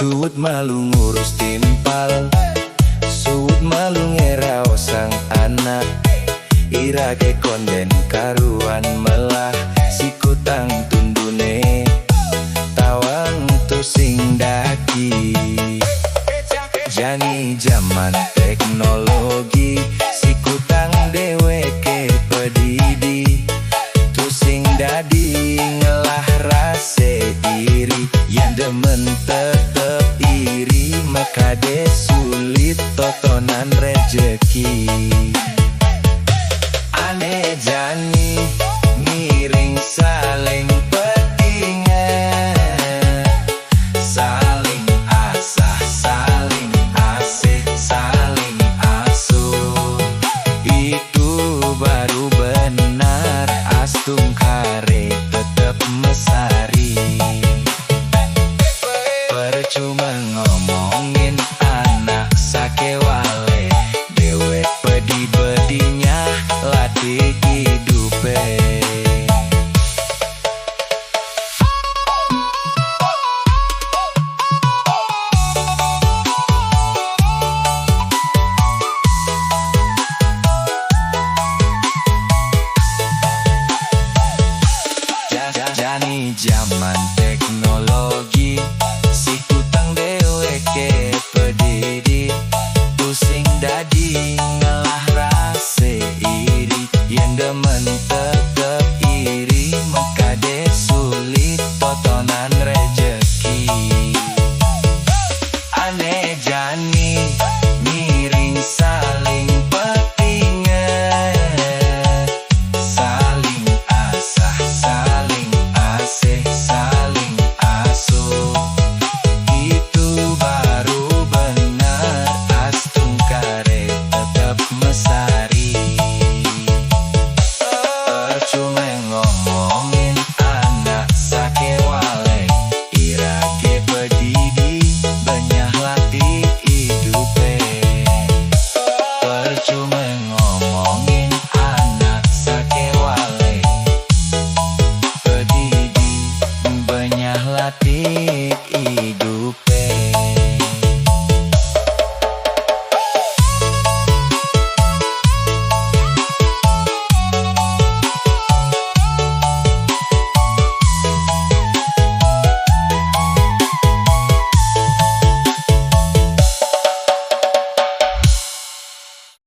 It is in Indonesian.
Suut malu ngurus timpal, suut malu ngerao sang anak. Ira ke konden karuan melah, sikutang tundune tawang tu sing daki. Jani zaman teknologi, sikutang deweke pedidi. Tu sing dadi ngelah rase iri, yang demen tetep iri, maka de sulit totonan rejeki. Aneh jan